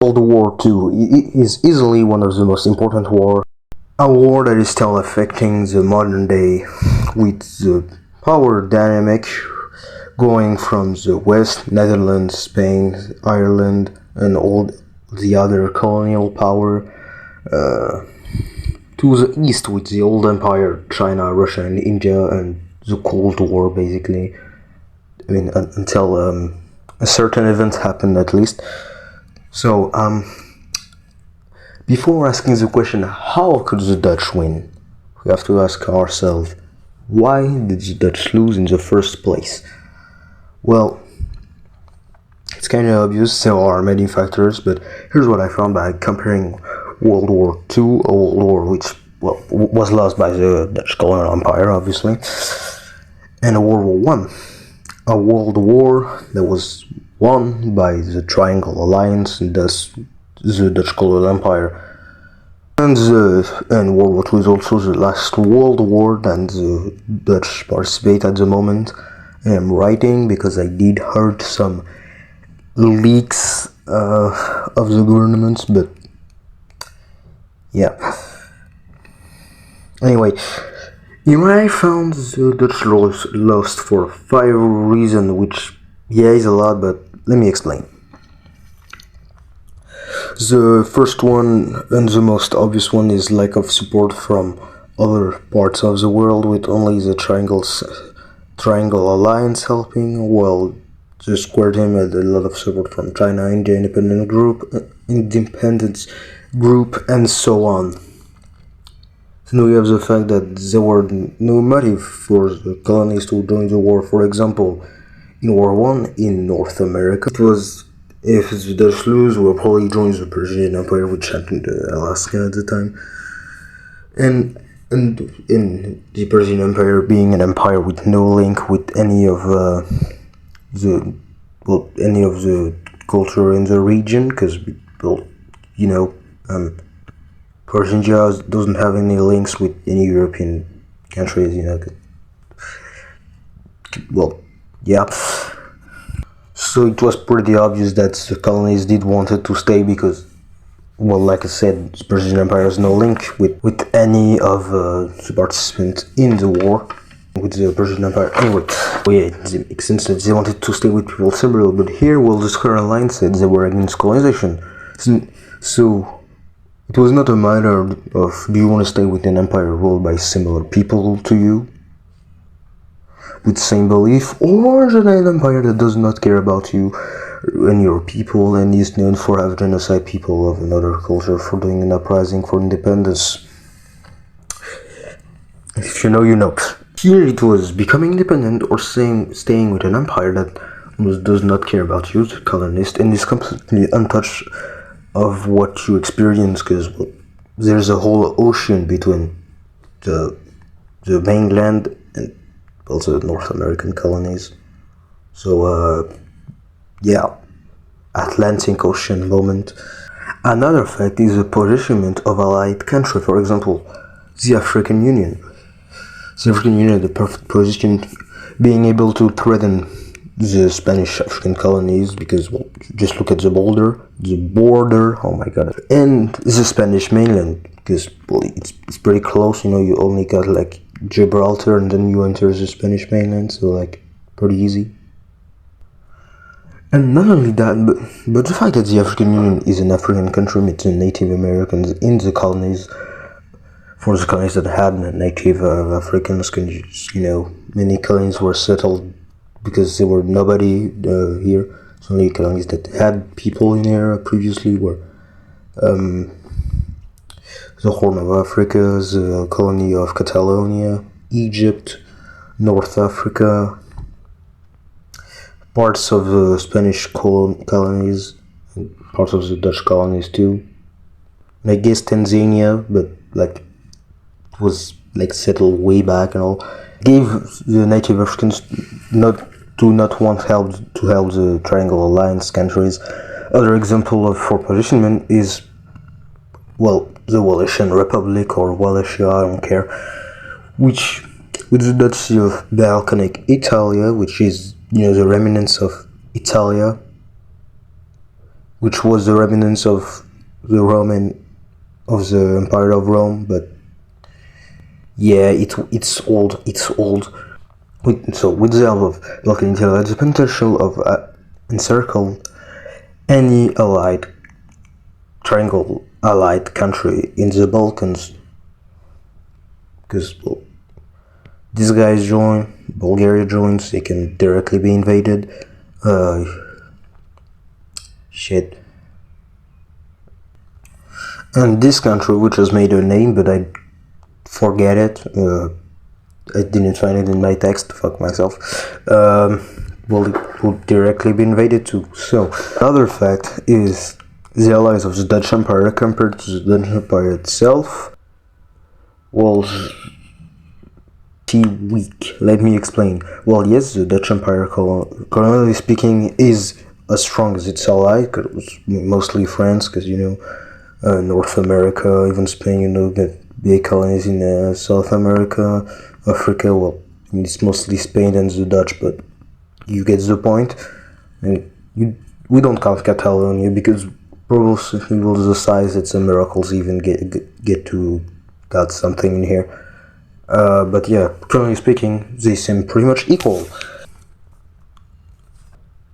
World War II is easily one of the most important wars. A war that is still affecting the modern day, with the power dynamic going from the West, Netherlands, Spain, Ireland, and all the other colonial power, to the East with the old empire, China, Russia, and India, and the Cold War, basically. I mean, until a certain event happened, at least. So, before asking the question, how could the Dutch win? We have to ask ourselves, why did the Dutch lose in the first place? Well, it's kind of obvious, there are many factors, but here's what I found by comparing World War II, a world war which was lost by the Dutch colonial empire, obviously, and World War I, a world war that was won by the Triangle Alliance, and thus the Dutch colonial empire. And World War II is also the last world war that the Dutch participate at the moment. I'm writing because I did heard some leaks of the government, but yeah. Anyway, here I found the Dutch lost for 5 reasons, which is a lot, but let me explain. The first one, and the most obvious one, is lack of support from other parts of the world, with only the Triangle Alliance helping, while the Square team had a lot of support from China, India, Independence Group, and so on. Then we have the fact that there were no motive for the colonies to join the war. For example, in War I in North America, it was, if the Dutch lose, we'll probably join the Persian Empire, which happened to Alaska at the time. And in the Persian Empire being an empire with no link with any of the culture in the region, because Persia doesn't have any links with any European countries, So it was pretty obvious that the colonies did wanted to stay because, like I said, the Persian Empire has no link with any of the participants in the war with the Persian Empire. Anyway, it makes sense that they wanted to stay with people similar, but here, the Square Line said they were against colonization. So it was not a matter of, do you want to stay with an empire ruled by similar people to you, with same belief, or is it an empire that does not care about you and your people and is known for having genocide people of another culture, for doing an uprising for independence? If you know, you know. Here it was becoming independent or staying with an empire that does not care about you, the colonist, and is completely untouched of what you experience, because there's a whole ocean between the mainland and also the North American colonies. So Atlantic Ocean moment. Another fact is the positionment of allied country. For example, the African Union. The African Union had the perfect position, being able to threaten the Spanish African colonies, because just look at the border, oh my god, and the Spanish mainland, because it's pretty close, you only got like Gibraltar and then you enter the Spanish mainland, so pretty easy. And not only that, but the fact that the African Union is an African country with the Native Americans in the colonies, for the colonies that had Native Africans, many colonies were settled because there were nobody here. So only colonies that had people in here previously were the Horn of Africa, the colony of Catalonia, Egypt, North Africa, parts of the Spanish colonies, and parts of the Dutch colonies too. And I guess Tanzania, but it was settled way back and all. Gave the Native Africans not want help the Triangle Alliance countries. Other example for positionment is the Wallisian Republic, or Wallachia, I don't care, which with the Duchy of Balkanic Italia, which is the remnants of Italia, which was the remnants of the Empire of Rome, but yeah, it's old. With the help of local intelligence, the potential of encircle any allied country in the Balkans, because these guys join, Bulgaria joins, they can directly be invaded. Shit. And this country, which has made a name, but I forget it. I didn't find it in my text. Fuck myself. Will directly be invaded too. So another fact is the allies of the Dutch Empire compared to the Dutch Empire itself was weak. Let me explain. Well, yes, the Dutch Empire, colonially speaking, is as strong as its ally, because it was mostly France, because North America, even Spain, get big colonies in South America, Africa. Well, it's mostly Spain and the Dutch, but you get the point. And we don't count Catalonia because probably was the size. It's a miracle to even get to got something in here. But yeah, currently speaking, they seem pretty much equal.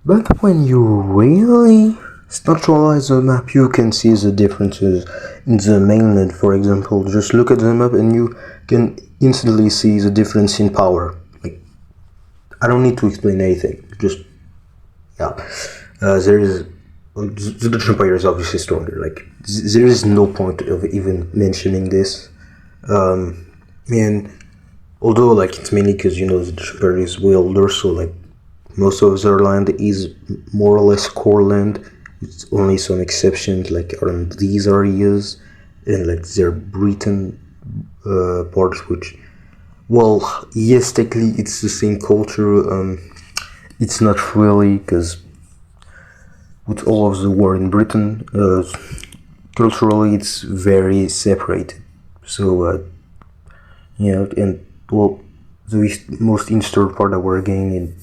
But when you really structuralize the map, you can see the differences in the mainland. For example, just look at the map and you can instantly see the difference in power. Like, I don't need to explain anything. Just there is the Dutch Empire is obviously stronger. Like, there is no point of even mentioning this. And although it's mainly because the Dutch Empire is way older, so most of their land is more or less core land. It's only some exceptions around these areas and their Britain parts, which, well, yes, technically it's the same culture. It's not really, because with all of the war in Britain, culturally it's very separated. So and well, the most eastern part that we're gaining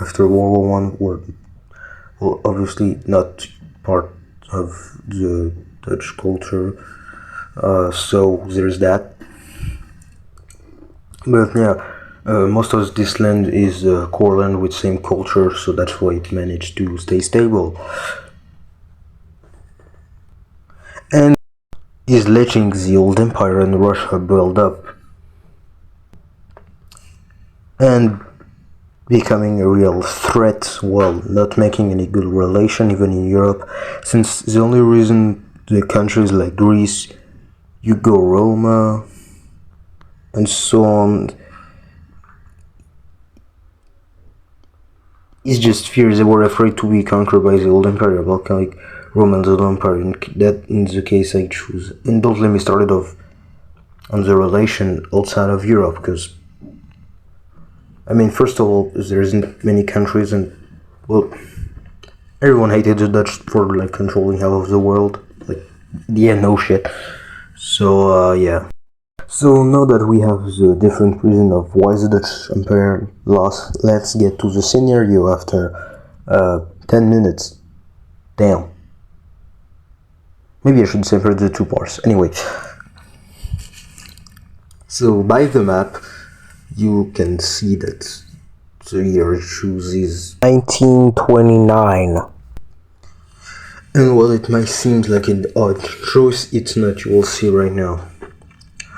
after World War I were, well, obviously not part of the Dutch culture, so there's that. But yeah, most of this land is core land with same culture, so that's why it managed to stay stable. And is letting the old empire in Russia build up and becoming a real threat, well, not making any good relation even in Europe, since the only reason the countries like Greece, Roma, and so on is just fear. They were afraid to be conquered by the old empire, Balkan Roman Empire, and that in the case I choose. And don't let me start off on the relation outside of Europe, because first of all, there isn't many countries, and well, everyone hated the Dutch for controlling half of the world. No shit. So yeah. So now that we have the different reason of why the Dutch Empire lost, let's get to the scenario after 10 minutes. Damn. Maybe I should separate the two parts. Anyway. So by the map, you can see that the year it chooses 1929. And while it might seem like an odd choice, it's not, you will see right now.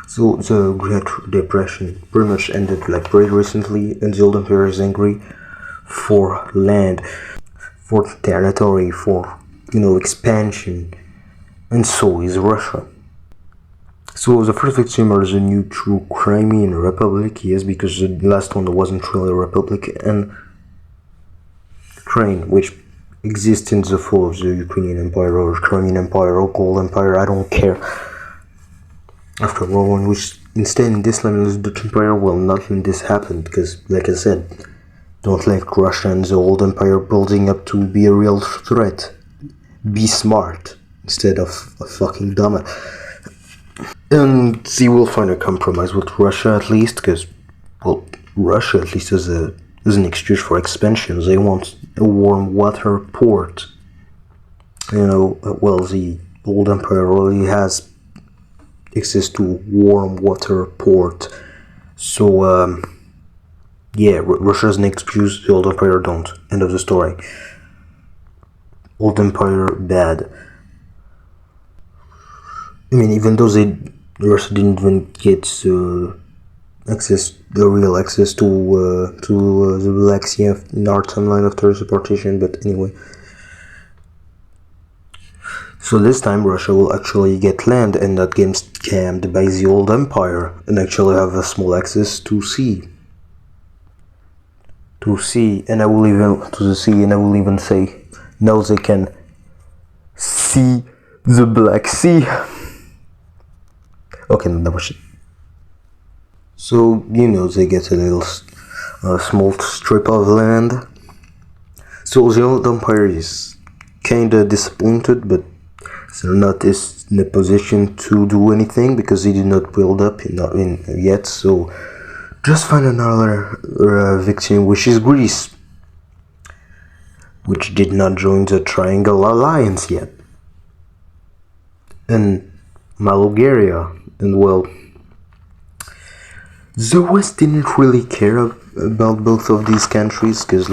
So the Great Depression pretty much ended very recently, and the old empire is angry for land, for territory, for expansion, and so is Russia. So the first victim is a new true Crimean Republic, yes, because the last one wasn't really a republic, and Ukraine, which exists in the fall of the Ukrainian Empire or Crimean Empire or Gold Empire, I don't care. After World War I, which instead in this level the Dutch Empire will not let this happen, because like I said, don't let Russia and the old empire building up to be a real threat. Be smart instead of a fucking dumbass. And they will find a compromise with Russia at least, because, well, Russia at least is an excuse for expansion. They want a warm water port. well, the old empire already has access to warm water port. So, yeah, Russia's next excuse, the old empire don't. End of the story. Old empire bad. I mean, even though Russia didn't even get real access to the Black Sea in our timeline after the partition, but anyway. So this time Russia will actually get land and not get scammed by the old empire and actually have a small access to sea. And I will even say now they can see the Black Sea. Okay, no, that was shit. So, they get a little small strip of land. So the old empire is kinda disappointed, but they're not in a position to do anything because they did not build up yet. So just find another victim, which is Greece, which did not join the Triangle Alliance yet, and Bulgaria. And well, the West didn't really care about both of these countries because,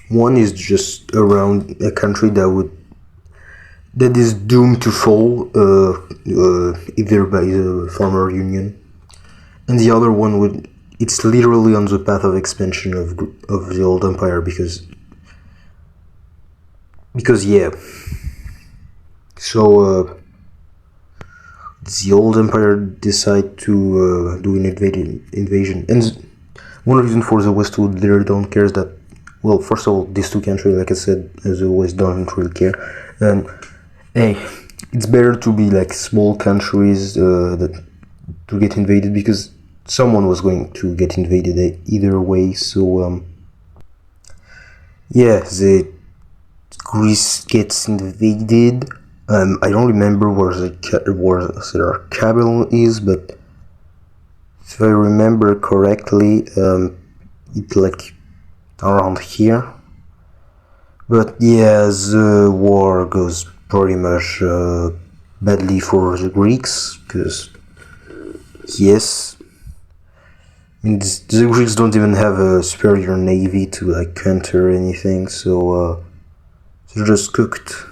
one is just around a country that is doomed to fall, either by the former Union, and the other one it's literally on the path of expansion of the old empire because yeah. So the old empire decide to do an invasion, and one reason for the West who really don't care is that, well, first of all, these two countries, like I said, the West don't really care, and hey, it's better to be like small countries that to get invaded because someone was going to get invaded either way. So yeah, Greece gets invaded. I don't remember where their capital is, but if I remember correctly, it's like around here. But yeah, the war goes pretty much badly for the Greeks, because yes, the Greeks don't even have a superior navy to counter anything, so they're just cooked.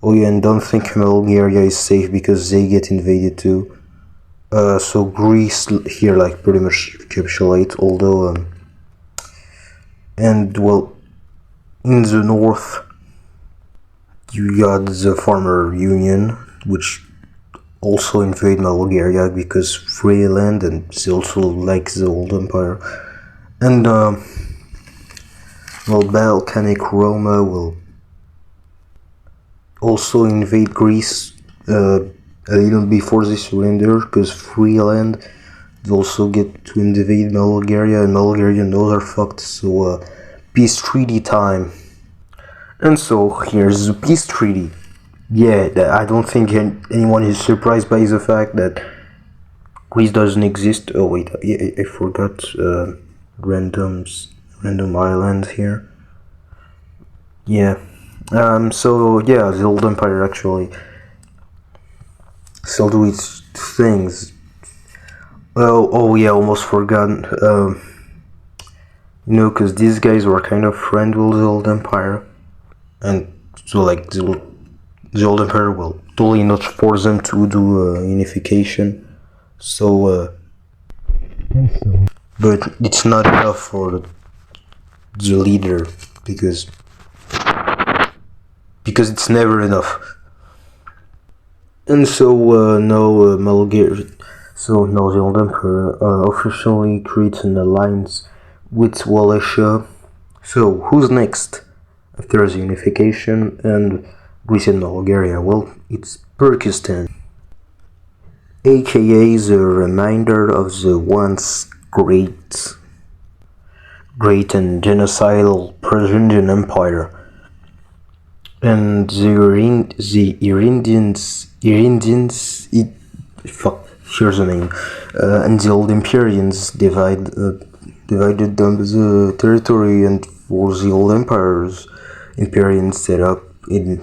Oh yeah, and don't think Bulgaria is safe because they get invaded too. So Greece here pretty much capitulate, although and well, in the north you got the former Union, which also invade Bulgaria because free land, and they also like the old empire. And well, Balkanic Roma will also invade Greece a little before they surrender, because free land. They also get to invade Bulgaria, and Bulgaria knows are fucked, so peace treaty time. And so here's the peace treaty. Yeah, I don't think anyone is surprised by the fact that Greece doesn't exist. Oh wait, I forgot random islands here. Yeah. So yeah, the old empire actually still do its things. Oh yeah, almost forgotten. Because these guys were kind of friends with the old empire, and so the old empire will totally not force them to do unification. So, but it's not enough for the leader because it's never enough. And so now Bulgaria. So now the old emperor officially creates an alliance with Wallachia. So who's next after the unification and Greece and Bulgaria? Well, it's Turkestan, aka the remainder of the once great and genocidal Persian Empire. And the here's the name. And the old Empyreans divided the territory, and for the old empires, Empyreans set up in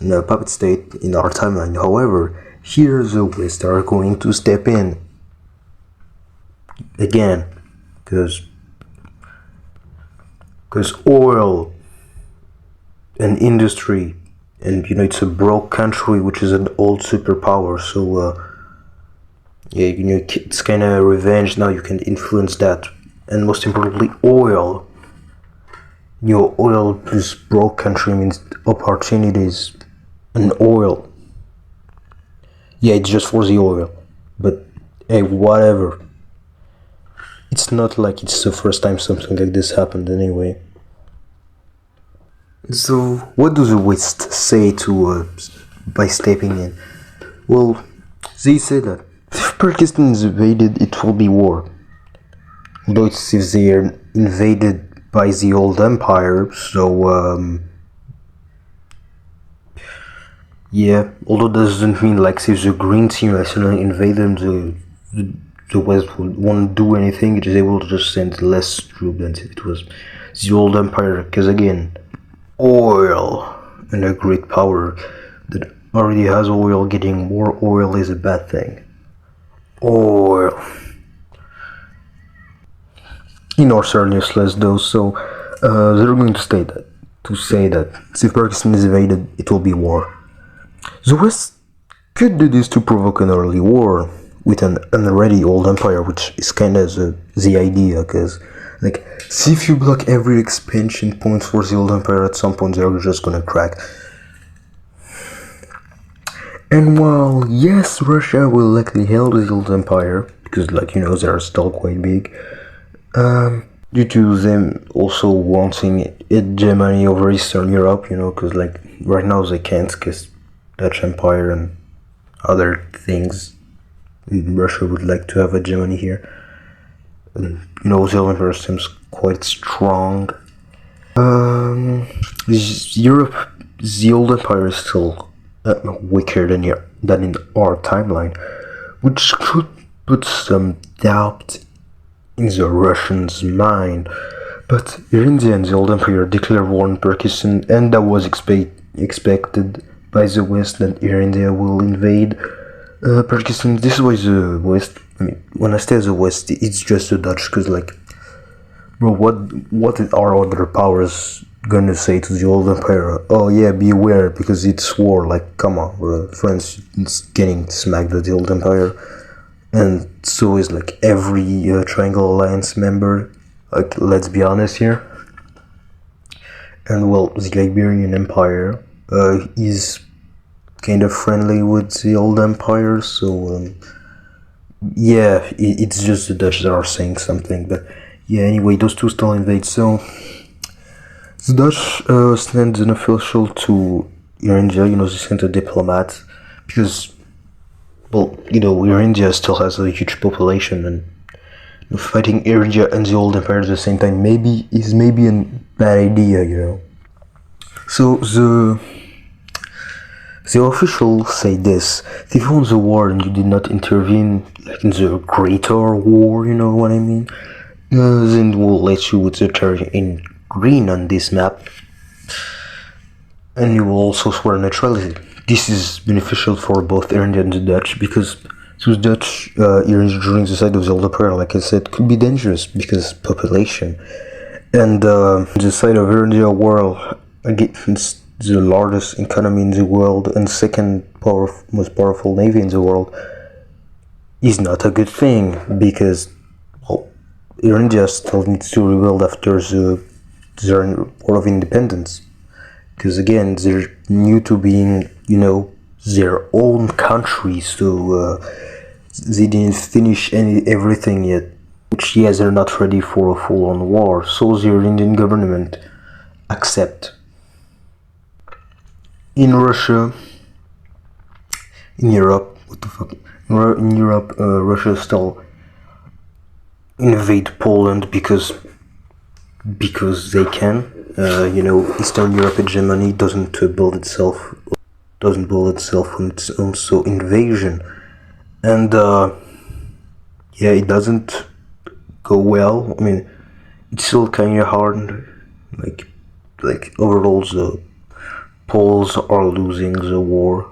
a puppet state in our timeline. However, here the West are going to step in again, because oil and industry, and it's a broke country which is an old superpower, so yeah, it's kind of revenge. Now you can influence that, and most importantly, oil. Oil, this broke country means opportunities, and oil. Yeah, it's just for the oil, but hey, whatever. It's not like it's the first time something like this happened anyway. So, what does the West say to us by stepping in? Well, they say that if Pakistan is invaded, it will be war. Although it's if they are invaded by the old empire, so yeah. Although that doesn't mean like if the green team actually invade them, the West won't do anything. It is able to just send less troops than if it was the old empire, because again, oil and a great power that already has oil, getting more oil is a bad thing. Oil. In our serious list though, so they're going to say that if Pakistan is invaded, it will be war. The West could do this to provoke an early war with an unready old empire, which is kind of the idea, because like, see, if you block every expansion point for the old empire, at some point they're just gonna crack. And while yes, Russia will likely hold the old empire, because they are still quite big, due to them also wanting hegemony over Eastern Europe, because right now they can't, because Dutch Empire and other things, Russia would like to have hegemony here. And, the old empire seems quite strong. Europe, the old empire is still weaker than in our timeline, which could put some doubt in the Russians' mind. But India and the old empire declared war on Pakistan, and that was expected by the West, that India will invade Pakistan. This is why the West, when I say the West, it's just the Dutch, because bro, what are other powers gonna say to the old empire? Oh yeah, beware, because it's war. Come on, bro. France is getting smacked at the old empire, and so is every Triangle Alliance member. Let's be honest here. And well, the Iberian Empire is kind of friendly with the old empire, so yeah, it's just the Dutch that are saying something. But yeah, anyway, those two still invade. So the Dutch sent an official to India. They sent a diplomat, because India still has a huge population, and fighting India and the old empire at the same time is maybe a bad idea. So the officials say this: if you won the war and you did not intervene in the greater war, you know what I mean, then we'll let you with the territory in green on this map, and you will also swear neutrality. This is beneficial for both India and the Dutch, because the Dutch during the side of the old empire, like I said, could be dangerous because population, and the side of India, world against the largest economy in the world and second most powerful navy in the world, is not a good thing, because India still needs to rebuild after their War of Independence, because again they're new to being their own country, so they didn't finish everything yet, which yes, they're not ready for a full-on war, so the Indian government accept. In Russia, in Europe, in Europe, Russia still invade Poland because they can. Eastern Europe hegemony doesn't build itself on its own, so invasion and yeah, it doesn't go well. I mean, it's still kind of hard. Like overall, the Poles are losing the war.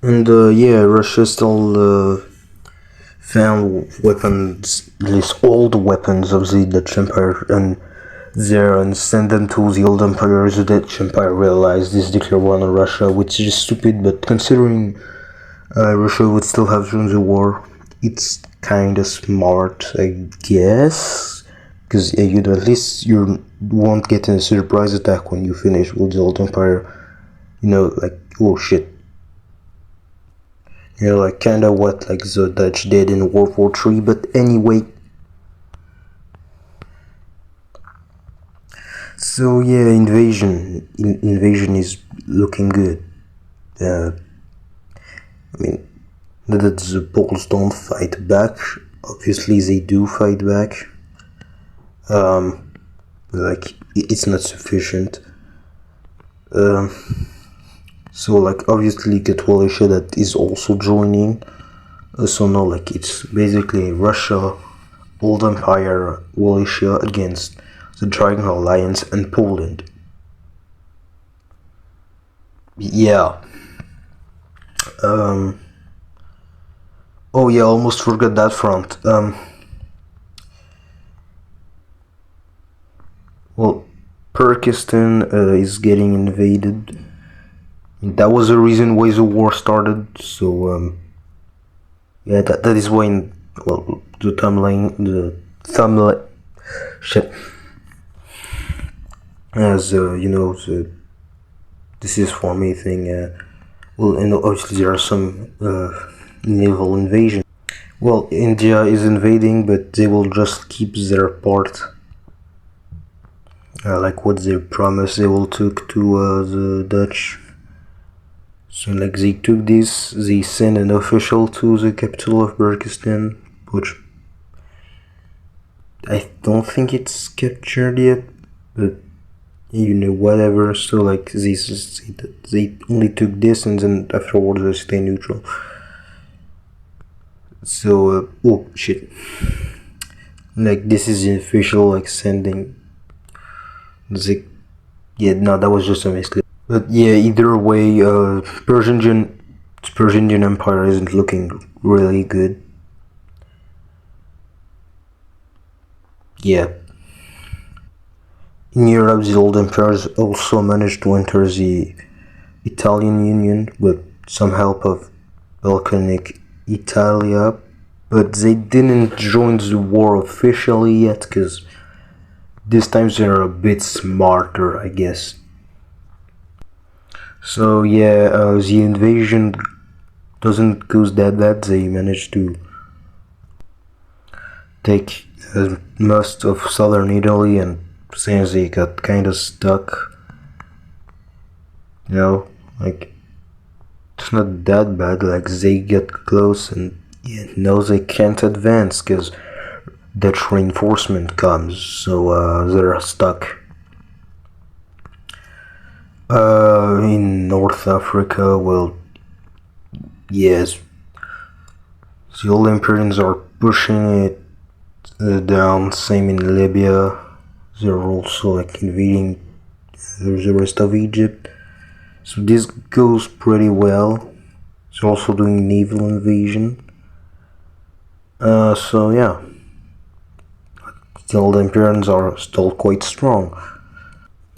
And yeah, Russia still found weapons, at least old weapons of the Dutch Empire, and there and send them to the old empire. The Dutch Empire realized this, declared war on Russia, which is stupid, but considering Russia would still have joined the war, it's kind of smart, I guess, because you know, at least you won't get a surprise attack when you finish with the old empire. You know, like, oh shit. You know, like kind of what like the Dutch did in World War III. But anyway, so yeah, invasion is looking good. I mean, not that the Poles don't fight back. Obviously, they do fight back. Like it's not sufficient. So like obviously get Wallachia that is also joining. So now like it's basically Russia, Old Empire, Wallachia against the Dragon Alliance and Poland. Yeah. Oh yeah, almost forgot that front. Well, Pakistan is getting invaded. That was the reason why the war started. So yeah, that is why. Well, the thumbnail, shit. As you know, this is for me thing. Well, and obviously there are some naval invasion. Well, India is invading, but they will just keep their part. Like what they promised they will took to the Dutch. So like they took this, they sent an official to the capital of Pakistan, which I don't think it's captured yet, but you know, whatever. So like they only took this and then afterwards they stay neutral. So oh shit, like this is the official like sending. Yeah, no, that was just a mistake. But yeah, either way, Persian Empire isn't looking really good. Yeah. In Europe, the old empires also managed to enter the Italian Union with some help of Balkanic Italia, but they didn't join the war officially yet, because this time they're a bit smarter, I guess. So yeah, the invasion doesn't go that bad. They managed to take most of southern Italy, and since they got kind of stuck, you know, like it's not that bad. Like they get close, and yeah, now they can't advance because Dutch reinforcement comes, so they're stuck. In North Africa, well, yes, the old Imperials are pushing it down. Same in Libya. They're also like invading the rest of Egypt. So this goes pretty well. They're also doing naval invasion. So yeah, the old Imperials are still quite strong.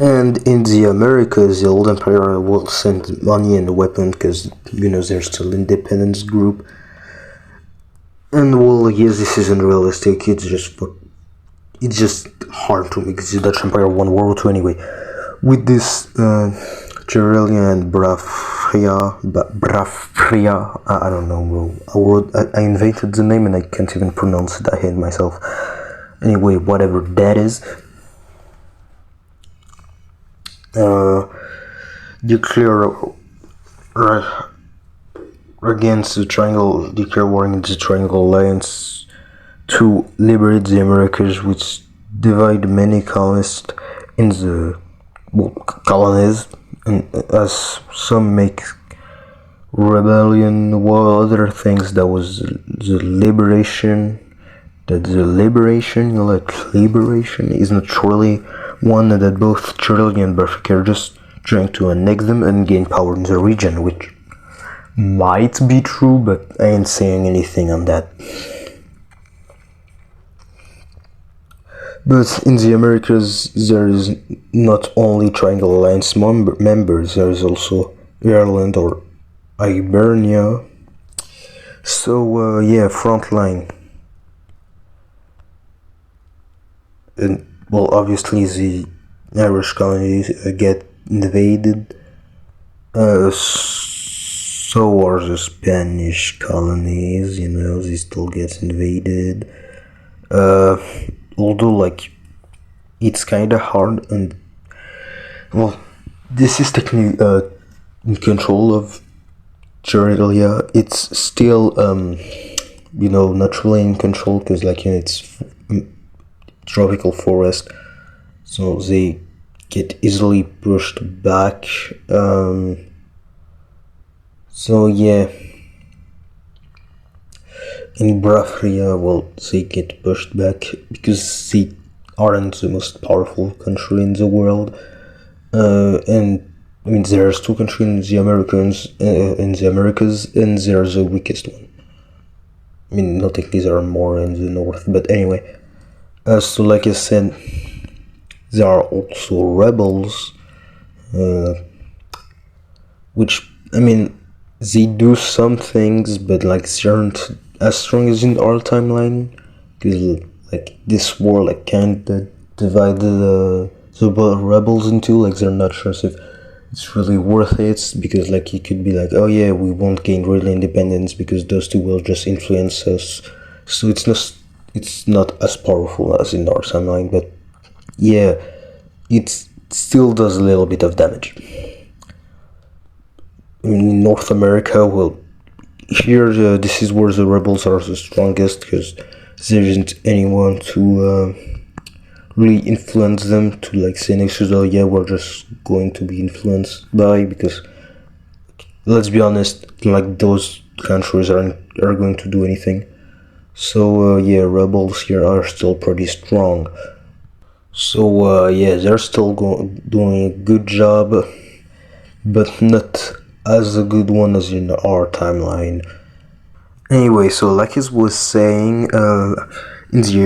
And in the Americas, the old empire will send money and weapons because, you know, they're still independence group. And well, yes, this isn't realistic. It's just hard to make. The Dutch Empire won World War II anyway. With this Cherelia and Brafria, I don't know, bro. I invented the name and I can't even pronounce it. I hate myself. Anyway, whatever that is. Declare against the Triangle, declare war against the Triangle Alliance to liberate the Americas, which divide many colonists in the colonies, and as some make rebellion, what other things, that was the liberation. That the liberation, liberation is not really one, that both Charlie and Berwick are just trying to annex them and gain power in the region, which might be true, but I ain't saying anything on that. But in the Americas, there is not only Triangle Alliance members, there is also Ireland or Hibernia. So yeah, frontline. And well, obviously the Irish colonies get invaded. So are the Spanish colonies. They still get invaded. Although, like, it's kind of hard, and well, this is technically in control of Georgia. It's still not really in control, because it's tropical forest, so they get easily pushed back. So yeah, in Bavaria, well, they get pushed back because they aren't the most powerful country in the world. And I mean, there's two countries in the Americas, and they're the weakest one. I mean, not technically there are more in the north, but anyway. So like I said, there are also rebels, which, I mean, they do some things, but like they aren't as strong as in our timeline, because like this war like kinda divided the rebels into, like, they're not sure if it's really worth it, because like it could be like, oh yeah, we won't gain really independence because those two will just influence us, so it's not as powerful as in our timeline, but yeah, it still does a little bit of damage. In North America, well, here this is where the rebels are the strongest, because there isn't anyone to really influence them, to like say next to, oh yeah, we're just going to be influenced by, because let's be honest, like those countries are going to do anything. So yeah, rebels here are still pretty strong. So yeah, they're still doing a good job, but not as a good one as in our timeline. Anyway, so like I was saying, in the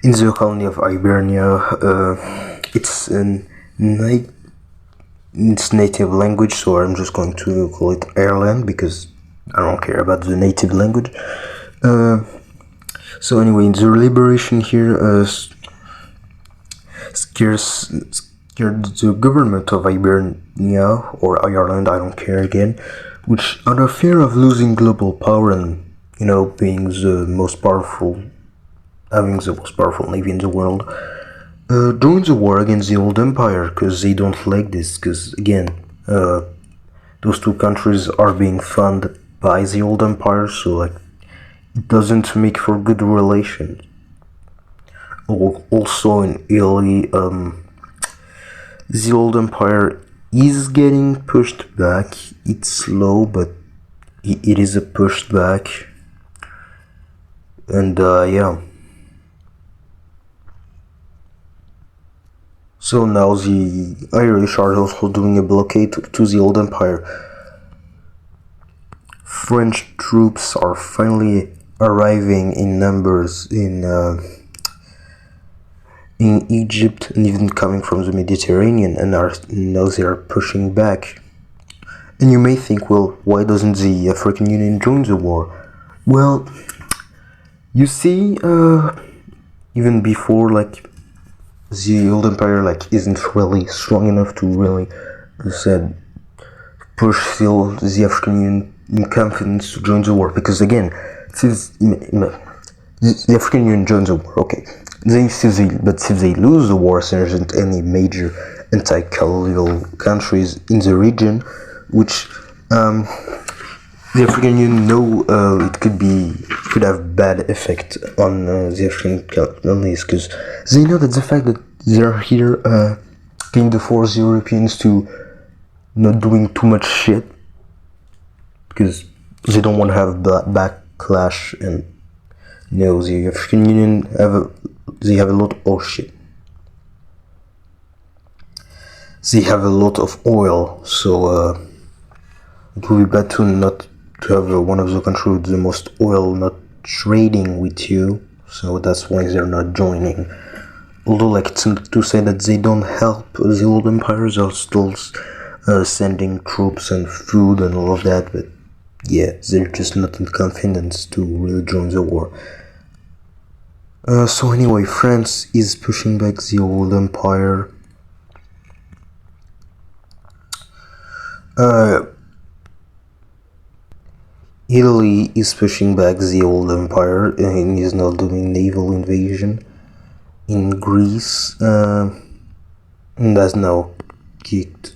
in the colony of Hibernia, it's its native language, so I'm just going to call it Ireland, because I don't care about the native language. So anyway, in the liberation here, scared the government of Hibernia, or Ireland, I don't care again, which, out of fear of losing global power and, being the most powerful, having the most powerful navy in the world, joined the war against the old empire, because they don't like this, because again, those two countries are being funded by the old empire, so like it doesn't make for good relations. Also in Italy, the old empire is getting pushed back. It's slow, but it is a pushed back. And yeah. So now the Irish are also doing a blockade to the old empire. French troops are finally arriving in numbers in Egypt, and even coming from the Mediterranean, and now they are pushing back. And you may think, well, why doesn't the African Union join the war? Well, you see, even before, like, the old empire like isn't really strong enough to really, push the African Union in confidence to join the war, because again, since the African Union joins the war, okay, but if they lose the war, there isn't any major anti-colonial countries in the region, which the African Union know it could have bad effect on the African colonies, because they know that the fact that they're here can force Europeans to not doing too much shit, because they don't want to have backlash, and the African Union they have a lot of shit. They have a lot of oil, so it would be bad to have one of the countries with the most oil not trading with you, so that's why they're not joining. Although, like, it's not to say that they don't help the old empires, are still sending troops and food and all of that, but yeah, they're just not in confidence to really join the war. So anyway, France is pushing back the old empire. Italy is pushing back the old empire and is now doing naval invasion in Greece, and that's now kicked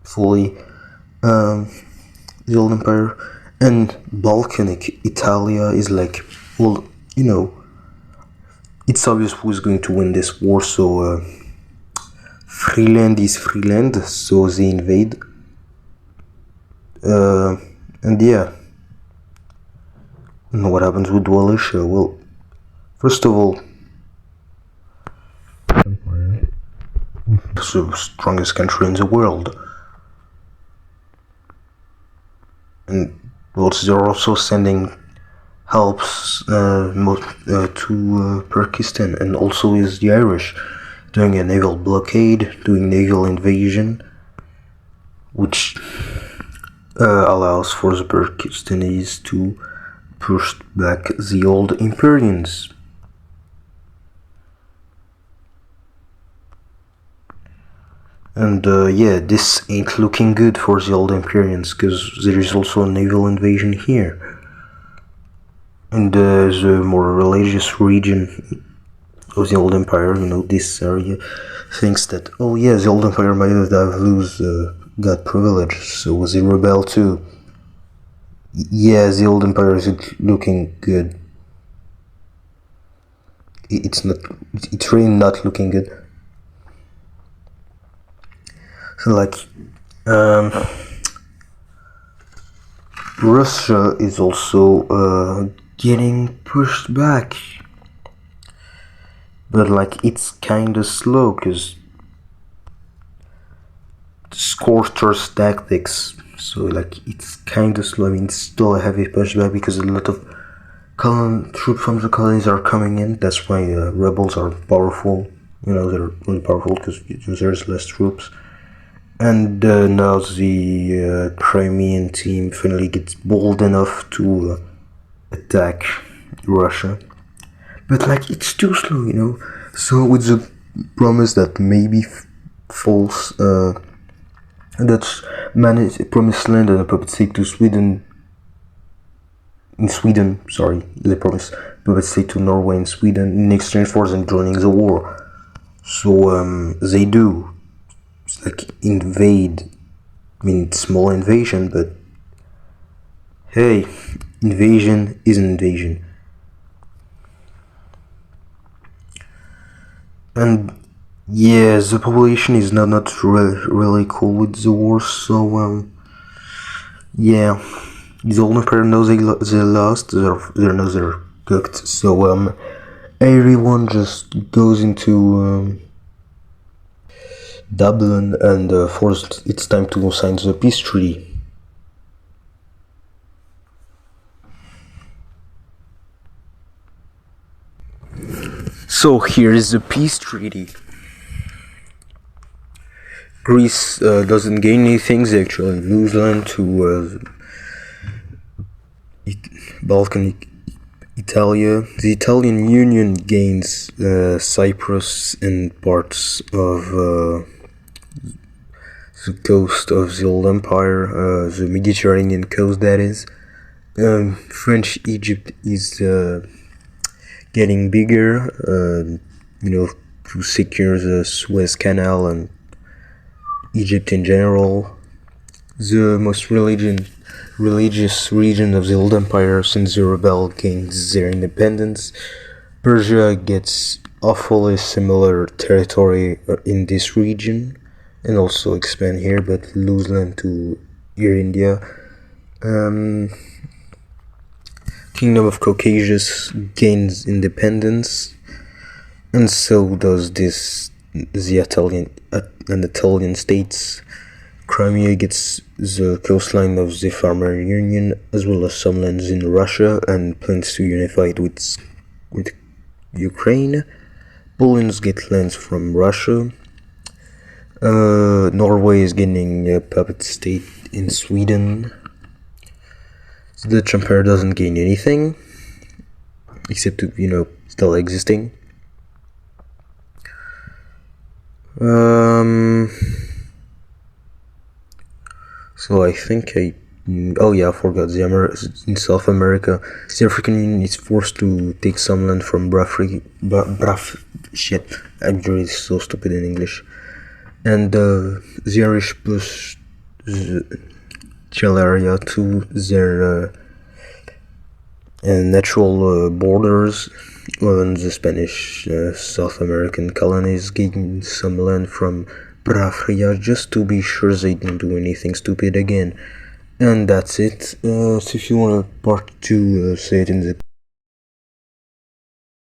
fully the old empire. And Balkanic Italia is like, well, it's obvious who's going to win this war, so Freeland is Freeland, so they invade. And yeah, and what happens with Wallachia? Well, first of all, Empire, the strongest country in the world, and they're also sending helps to Pakistan, and also is the Irish doing a naval blockade, doing naval invasion, which allows for the Pakistanis to push back the old Imperians. And yeah, this ain't looking good for the old Imperians, because there is also a naval invasion here. And the more religious region of the old empire, this area, thinks that, oh yeah, the old empire might have lose God privilege, so they rebel too. Yeah, the old empire is looking good. It's really not looking good. So like, Russia is also getting pushed back, but like it's kinda slow, because scorchers tactics, so like it's kinda slow. I mean, it's still a heavy pushback because a lot of troops from the colonies are coming in. That's why rebels are powerful. They're really powerful because there's less troops. And now the Crimean team finally gets bold enough to attack Russia, but like it's too slow, So with the promise that maybe false Dutch managed promised land and a puppet state to Sweden. In Sweden, sorry, they promised puppet state to Norway and Sweden in exchange for them joining the war. So they do. It's like invade. I mean, it's small invasion, but hey, invasion is an invasion. And yeah, the population is not really cool with the war, so yeah, the old empire knows they lost, they know they're cooked, so everyone just goes into Dublin and forced it's time to sign the peace treaty. So here is the peace treaty. Greece doesn't gain anything, they actually lose land to Balkan Italia. The Italian Union gains Cyprus and parts of the coast of the old empire, the Mediterranean coast, that is. French Egypt is getting bigger, to secure the Suez Canal and Egypt in general. The most religion religious region of the Old Empire since the rebel gains their independence. Persia gets awfully similar territory in this region and also expand here, but lose land to India. Kingdom of Caucasus gains independence, and so does the Italian states. Crimea gets the coastline of the Farmer Union, as well as some lands in Russia, and plans to unify it with Ukraine. Poland gets lands from Russia. Norway is getting a puppet state in Sweden. The Dutch Empire doesn't gain anything, except to, still existing. So I think I forgot in South America, the African Union is forced to take some land from I'm really so stupid in English. And the Irish push the Chile area to their natural borders, and the Spanish South American colonies gain some land from Biafra just to be sure they don't do anything stupid again. And that's it. So if you want a part 2, say it in the